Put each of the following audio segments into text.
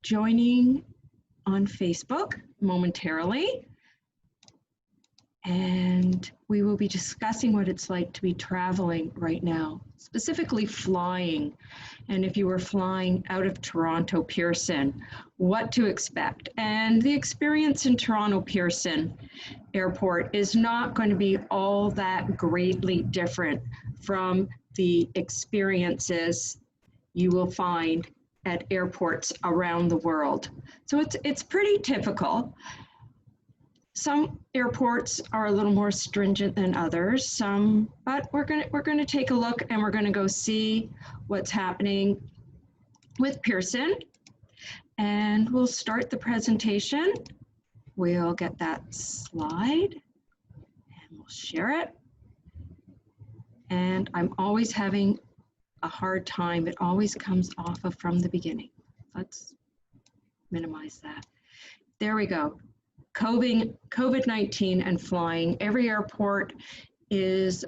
joining on Facebook momentarily, and we will be discussing what it's like to be traveling right now, specifically flying. And if you were flying out of Toronto Pearson, what to expect. And the experience in Toronto Pearson Airport is not going to be all that greatly different from the experiences you will find at airports around the world. So it's pretty typical. Some airports are a little more stringent than others, but we're gonna take a look and we're gonna go see what's happening with Pearson. And we'll start the presentation. We'll get that slide and we'll share it. And I'm always having a hard time. It always comes off of from the beginning. Let's minimize that. There we go. COVID-19 and flying. Every airport is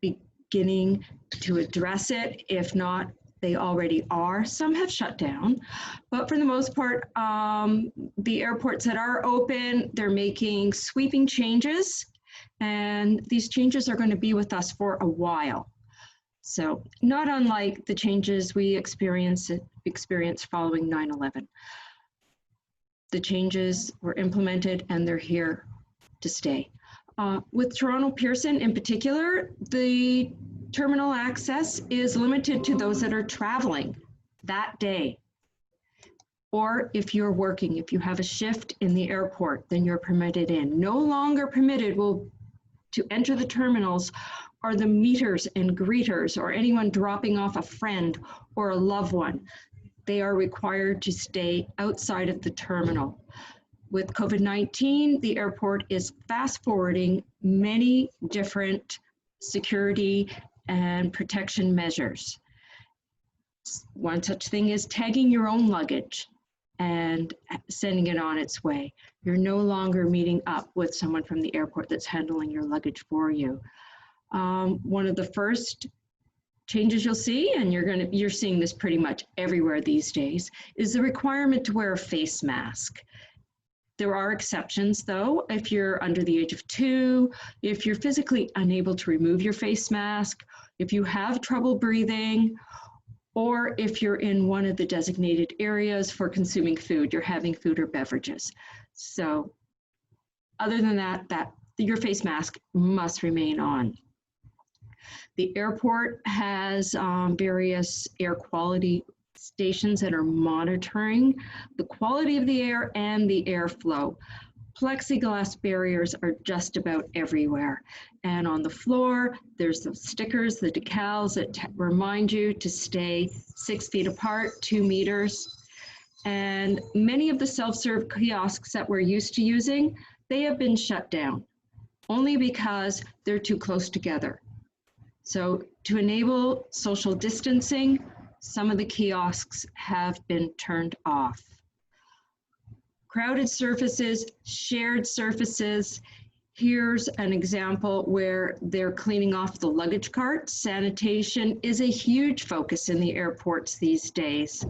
beginning to address it. If not, they already are. Some have shut down, but for the most part, the airports that are open, they're making sweeping changes, and these changes are going to be with us for a while. So not unlike the changes we experienced following 9/11. The changes were implemented and they're here to stay. With Toronto Pearson in particular, the terminal access is limited to those that are traveling that day. Or if you're working, if you have a shift in the airport, then you're permitted in. No longer permitted to enter the terminals are the meeters and greeters or anyone dropping off a friend or a loved one. They are required to stay outside of the terminal. With COVID-19, the airport is fast forwarding many different security and protection measures. One such thing is tagging your own luggage and sending it on its way. You're no longer meeting up with someone from the airport that's handling your luggage for you. One of the first changes you'll see, and you're seeing this pretty much everywhere these days, is the requirement to wear a face mask. There are exceptions though, if you're under the age of 2, if you're physically unable to remove your face mask, if you have trouble breathing, or if you're in one of the designated areas for consuming food, you're having food or beverages. So other than that, your face mask must remain on. The airport has various air quality stations that are monitoring the quality of the air and the airflow. Plexiglass barriers are just about everywhere. And on the floor, there's the stickers, the decals that remind you to stay 6 feet apart, 2 meters. And many of the self-serve kiosks that we're used to using, they have been shut down only because they're too close together. So to enable social distancing, some of the kiosks have been turned off. Crowded surfaces, shared surfaces. Here's an example where they're cleaning off the luggage cart. Sanitation is a huge focus in the airports these days.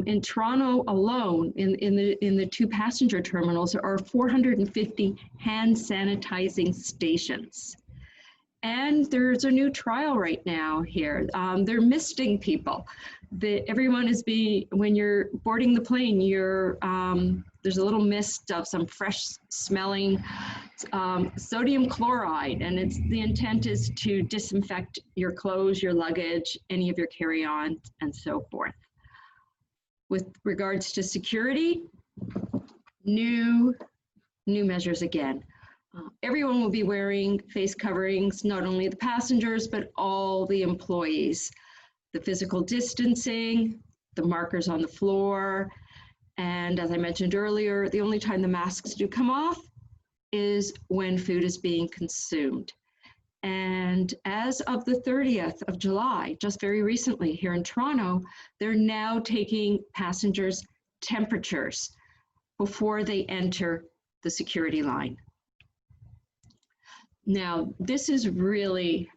In Toronto alone, in the 2 passenger terminals, there are 450 hand sanitizing stations. And there's a new trial right now here. They're misting people. Everyone is when you're boarding the plane, there's a little mist of some fresh smelling sodium chloride, and the intent is to disinfect your clothes, your luggage, any of your carry-on, and so forth. With regards to security, new measures again. Everyone will be wearing face coverings, not only the passengers, but all the employees. The physical distancing, the markers on the floor, and as I mentioned earlier, the only time the masks do come off is when food is being consumed. And as of the 30th of July, just very recently here in Toronto, they're now taking passengers' temperatures before they enter the security line. Now, this is really,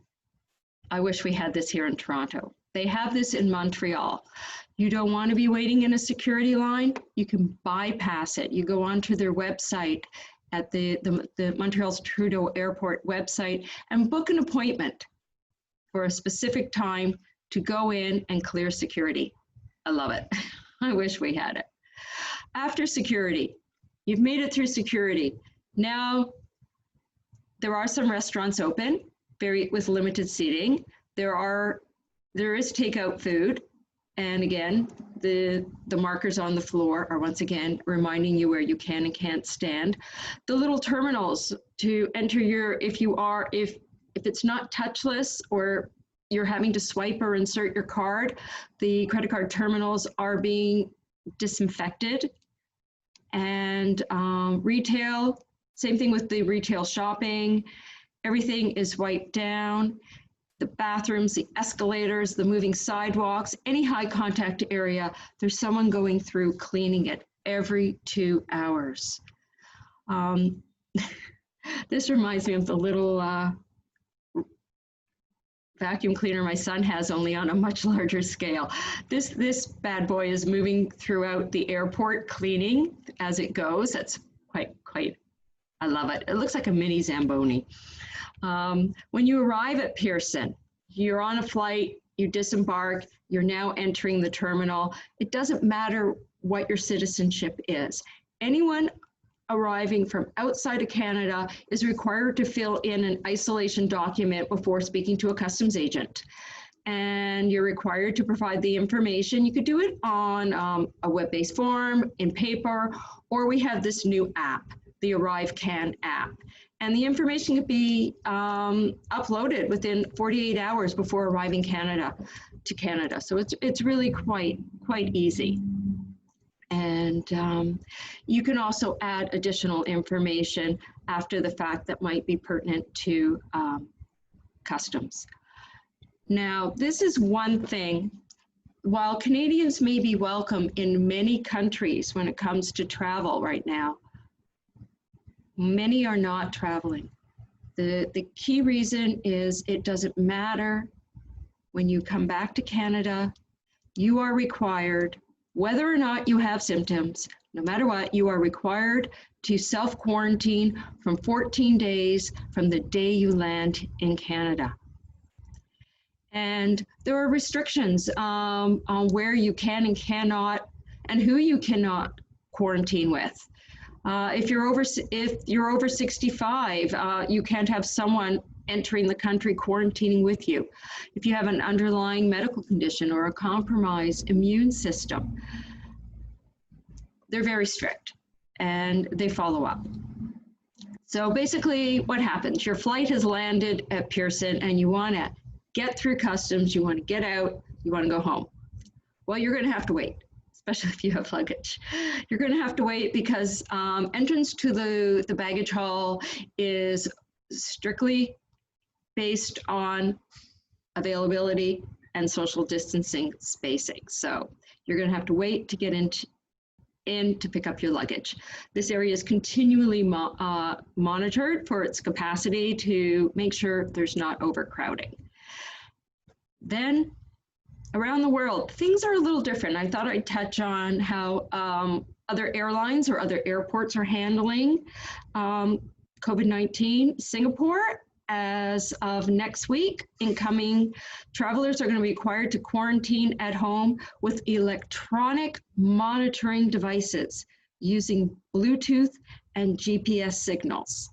I wish we had this here in Toronto. They have this in Montreal. You don't want to be waiting in a security line, you can bypass it. You go onto their website at the Montreal's Trudeau Airport website and book an appointment for a specific time to go in and clear security. I love it. I wish we had it. After security, you've made it through security. Now, there are some restaurants open, with limited seating. There is takeout food. And again, the markers on the floor are once again reminding you where you can and can't stand. The little terminals to enter if it's not touchless or you're having to swipe or insert your card, the credit card terminals are being disinfected. And retail, same thing with the retail shopping, everything is wiped down. The bathrooms, the escalators, the moving sidewalks, any high contact area, there's someone going through cleaning it every 2 hours. This reminds me of the little vacuum cleaner my son has, only on a much larger scale. This bad boy is moving throughout the airport, cleaning as it goes. That's quite, I love it. It looks like a mini Zamboni. When you arrive at Pearson, you're on a flight, you disembark, you're now entering the terminal. It doesn't matter what your citizenship is. Anyone arriving from outside of Canada is required to fill in an isolation document before speaking to a customs agent. And you're required to provide the information. You could do it on a web-based form, in paper, or we have this new app, the ArriveCan app. And the information could be uploaded within 48 hours before arriving to Canada. So it's really quite easy. And you can also add additional information after the fact that might be pertinent to customs. Now, this is one thing. While Canadians may be welcome in many countries when it comes to travel right now, many are not traveling. The key reason is it doesn't matter. When you come back to Canada, you are required, whether or not you have symptoms, no matter what, you are required to self-quarantine from 14 days from the day you land in Canada. And there are restrictions on where you can and cannot, and who you cannot quarantine with. If you're over 65, you can't have someone entering the country quarantining with you. If you have an underlying medical condition or a compromised immune system, they're very strict and they follow up. So basically what happens, your flight has landed at Pearson and you want to get through customs, you want to get out, you want to go home. Well, you're going to have to wait, especially if you have luggage. You're going to have to wait because entrance to the baggage hall is strictly based on availability and social distancing spacing. So you're going to have to wait to get in to pick up your luggage. This area is continually monitored for its capacity to make sure there's not overcrowding. Then around the world, things are a little different. I thought I'd touch on how other airlines or other airports are handling COVID-19. Singapore, as of next week, incoming travelers are going to be required to quarantine at home with electronic monitoring devices using Bluetooth and GPS signals.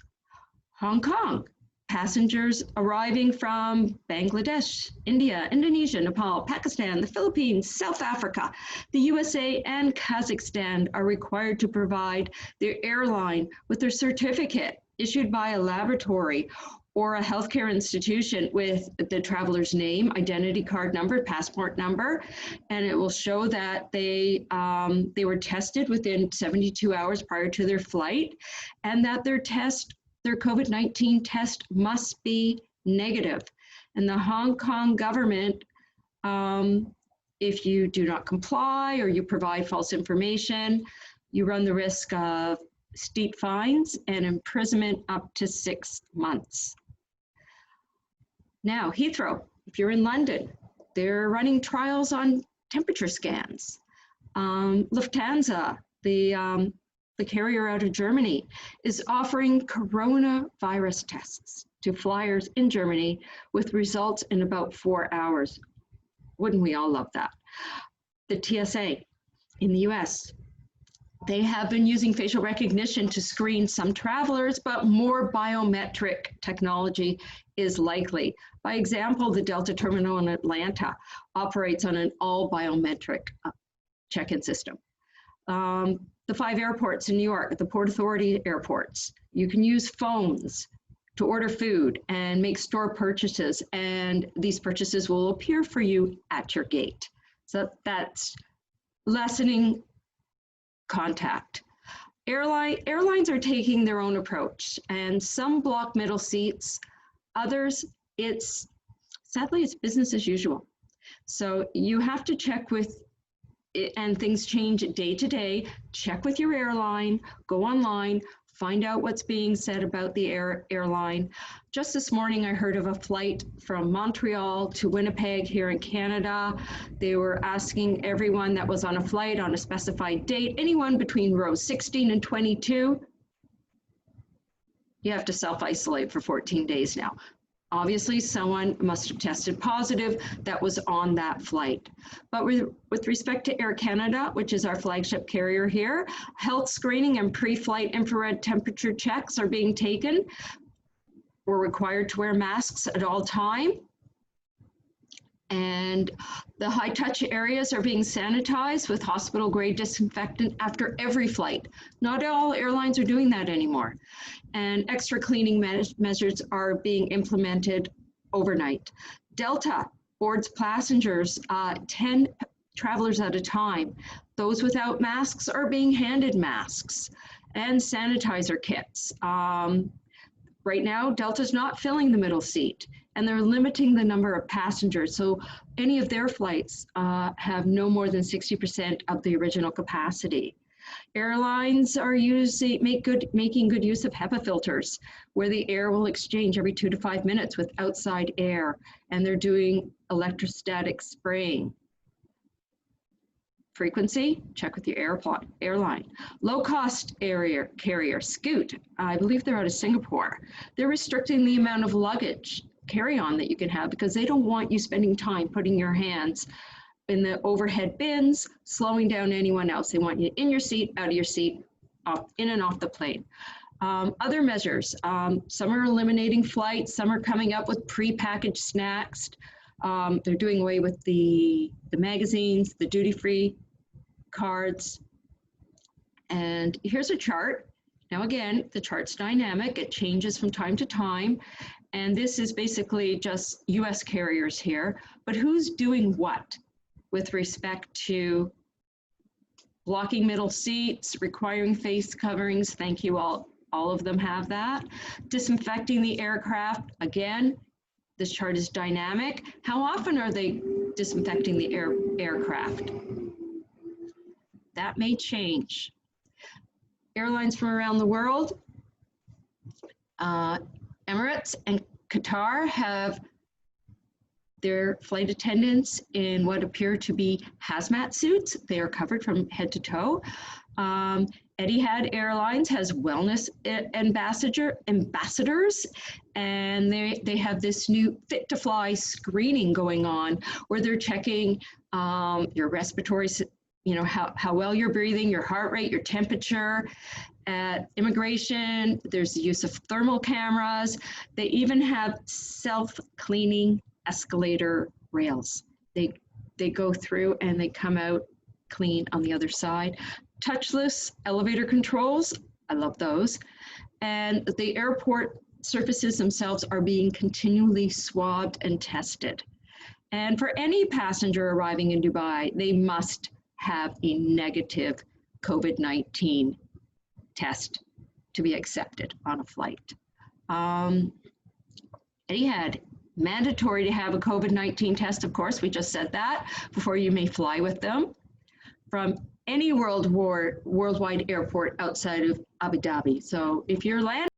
Hong Kong, passengers arriving from Bangladesh, India, Indonesia, Nepal, Pakistan, the Philippines, South Africa, the USA, and Kazakhstan are required to provide their airline with their certificate issued by a laboratory or a healthcare institution with the traveler's name, identity card number, passport number, and it will show that they were tested within 72 hours prior to their flight, and that their COVID-19 test must be negative. And the Hong Kong government, if you do not comply or you provide false information, you run the risk of steep fines and imprisonment up to 6 months. Now, Heathrow, if you're in London, they're running trials on temperature scans. Lufthansa, the carrier out of Germany, is offering coronavirus tests to flyers in Germany with results in about 4 hours. Wouldn't we all love that? The TSA in the US, they have been using facial recognition to screen some travelers, but more biometric technology is likely. By example, the Delta terminal in Atlanta operates on an all biometric check-in system. The 5 airports in New York, the Port Authority airports, you can use phones to order food and make store purchases, and these purchases will appear for you at your gate. So that's lessening contact. Airlines are taking their own approach, and some block middle seats, others, sadly, it's business as usual. So you have to check with, and things change day to day, check with your airline, go online, find out what's being said about the airline. Just this morning, I heard of a flight from Montreal to Winnipeg here in Canada. They were asking everyone that was on a flight on a specified date, anyone between rows 16 and 22, you have to self-isolate for 14 days now. Obviously, someone must have tested positive that was on that flight. But with respect to Air Canada, which is our flagship carrier here, health screening and pre-flight infrared temperature checks are being taken. We're required to wear masks at all times. And the high-touch areas are being sanitized with hospital-grade disinfectant after every flight. Not all airlines are doing that anymore. And extra cleaning measures are being implemented overnight. Delta boards passengers 10 travelers at a time. Those without masks are being handed masks and sanitizer kits. Right now, Delta's not filling the middle seat, and they're limiting the number of passengers. So any of their flights have no more than 60% of the original capacity. Airlines are making good use of HEPA filters, where the air will exchange every 2 to 5 minutes with outside air, and they're doing electrostatic spraying. Frequency, check with your airline. Low-cost carrier, Scoot, I believe they're out of Singapore. They're restricting the amount of luggage carry-on that you can have because they don't want you spending time putting your hands in the overhead bins, slowing down anyone else. They want you in your seat, out of your seat, in and off the plane. Other measures, some are eliminating flights, some are coming up with pre-packaged snacks. They're doing away with the magazines, the duty-free cards. And here's a chart. Now again, the chart's dynamic. It changes from time to time. And this is basically just US carriers here. But who's doing what with respect to blocking middle seats, requiring face coverings? Thank you all. All of them have that. Disinfecting the aircraft. Again, this chart is dynamic. How often are they disinfecting the aircraft? That may change. Airlines from around the world, Emirates and Qatar have their flight attendants in what appear to be hazmat suits. They are covered from head to toe. Etihad Airlines has wellness ambassadors, and they have this new fit to fly screening going on where they're checking your respiratory, how well you're breathing, your heart rate, your temperature. At immigration, there's the use of thermal cameras. They even have self-cleaning escalator rails. They go through and they come out clean on the other side. Touchless elevator controls, I love those. And the airport surfaces themselves are being continually swabbed and tested. And for any passenger arriving in Dubai, they must have a negative COVID-19 test to be accepted on a flight. Etihad, mandatory to have a COVID-19 test, of course, we just said that, before you may fly with them from any worldwide airport outside of Abu Dhabi. So if you're landing